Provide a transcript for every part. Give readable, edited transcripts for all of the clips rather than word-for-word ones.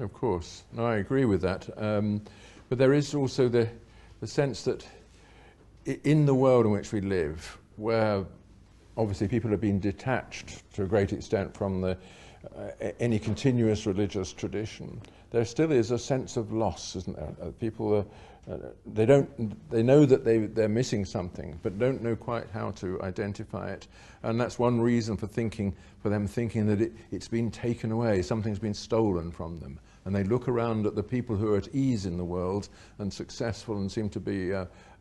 Of course. No, I agree with that. But there is also the sense that in the world in which we live, where obviously people have been detached to a great extent from any continuous religious tradition, there still is a sense of loss, isn't there? People they know that they're missing something, but don't know quite how to identify it, and that's one reason for them thinking that it's been taken away, something's been stolen from them, and they look around at the people who are at ease in the world and successful and seem to be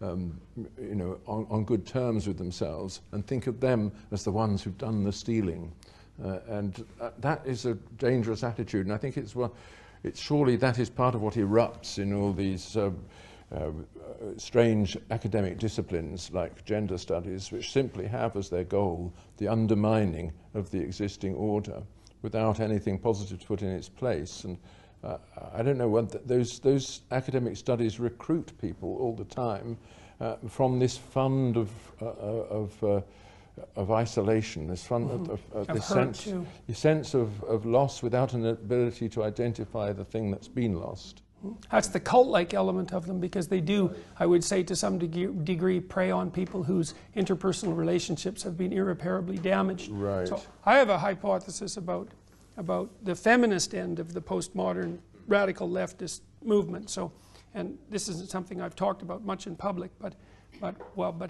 on good terms with themselves, and think of them as the ones who've done the stealing, and that is a dangerous attitude, and I think it's surely that is part of what erupts in all these strange academic disciplines like gender studies, which simply have as their goal the undermining of the existing order without anything positive to put in its place. And I don't know what those academic studies recruit people all the time from this fund of isolation, this fund of this sense of loss without an ability to identify the thing that's been lost. That's the cult-like element of them, because they do, I would say, to some degree, prey on people whose interpersonal relationships have been irreparably damaged. Right. So I have a hypothesis about the feminist end of the postmodern radical leftist movement. So, and this isn't something I've talked about much in public, but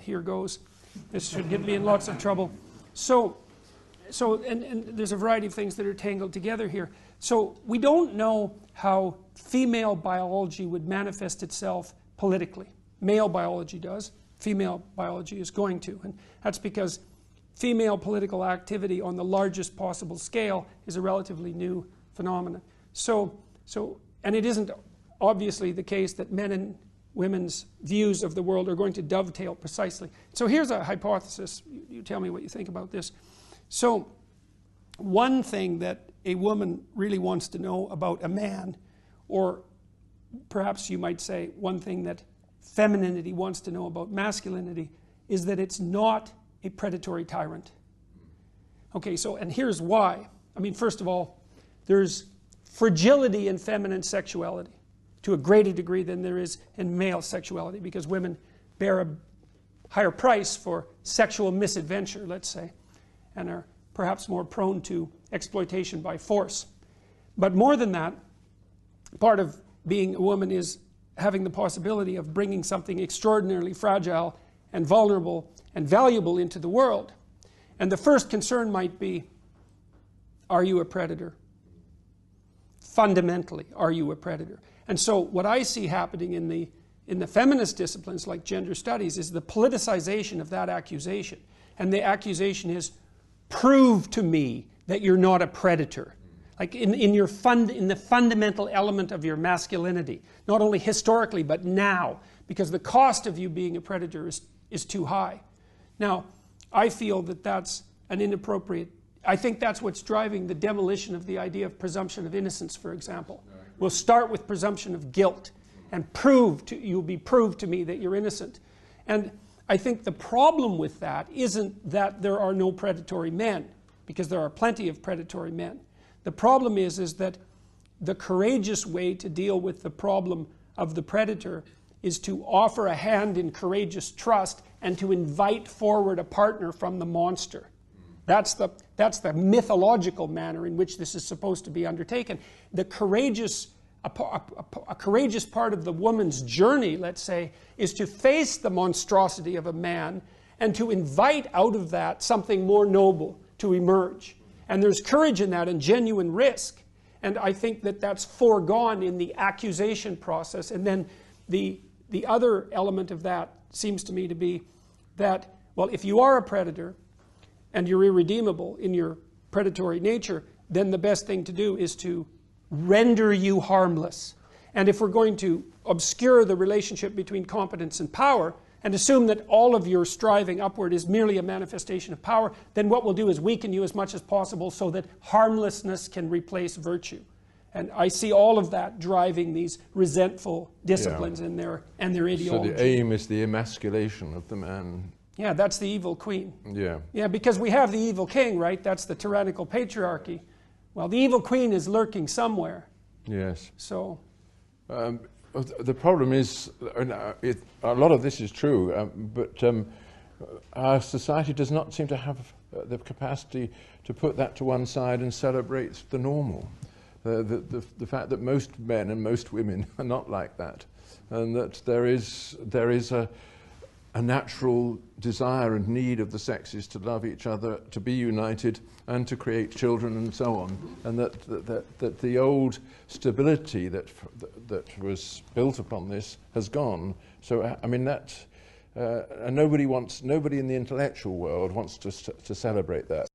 here goes. This should get me in lots of trouble. So and there's a variety of things that are tangled together here. So we don't know how female biology would manifest itself politically. Male biology does. Female biology is going to. And that's because female political activity on the largest possible scale is a relatively new phenomenon. And it isn't obviously the case that men and women's views of the world are going to dovetail precisely. So here's a hypothesis. You tell me what you think about this. So one thing that a woman really wants to know about a man, or perhaps you might say one thing that femininity wants to know about masculinity, is that it's not a predatory tyrant. Okay, so, and here's why. I mean, first of all, there's fragility in feminine sexuality to a greater degree than there is in male sexuality, because women bear a higher price for sexual misadventure, let's say, and are perhaps more prone to exploitation by force. But more than that, part of being a woman is having the possibility of bringing something extraordinarily fragile and vulnerable and valuable into the world. And the first concern might be, are you a predator? Fundamentally, are you a predator? And so what I see happening in the feminist disciplines like gender studies is the politicization of that accusation. And the accusation is, prove to me that you're not a predator. Like in the fundamental element of your masculinity, not only historically but now, because the cost of you being a predator is too high. Now, I feel that that's an inappropriate, I think that's what's driving the demolition of the idea of presumption of innocence, for example. We'll start with presumption of guilt and you'll be proved to me that you're innocent. And I think the problem with that isn't that there are no predatory men, because there are plenty of predatory men. The problem is that the courageous way to deal with the problem of the predator is to offer a hand in courageous trust and to invite forward a partner from the monster. That's the mythological manner in which this is supposed to be undertaken. The courageous, a courageous part of the woman's journey, let's say, is to face the monstrosity of a man and to invite out of that something more noble to emerge. And there's courage in that and genuine risk. And I think that that's foregone in the accusation process. And then the other element of that seems to me to be that, well, if you are a predator and you're irredeemable in your predatory nature, then the best thing to do is to render you harmless. And if we're going to obscure the relationship between competence and power and assume that all of your striving upward is merely a manifestation of power, then what we'll do is weaken you as much as possible so that harmlessness can replace virtue. And I see all of that driving these resentful disciplines in their ideology. So the aim is the emasculation of the man. Yeah, that's the evil queen. Yeah. Yeah, because we have the evil king, right? That's the tyrannical patriarchy. Well, the evil queen is lurking somewhere. Yes. So, the problem is, a lot of this is true, but our society does not seem to have the capacity to put that to one side and celebrate the normal. The fact that most men and most women are not like that, and that there is a natural desire and need of the sexes to love each other, to be united, and to create children, and so on, and that the old stability that was built upon this has gone. So I mean that, and nobody in the intellectual world wants to celebrate that.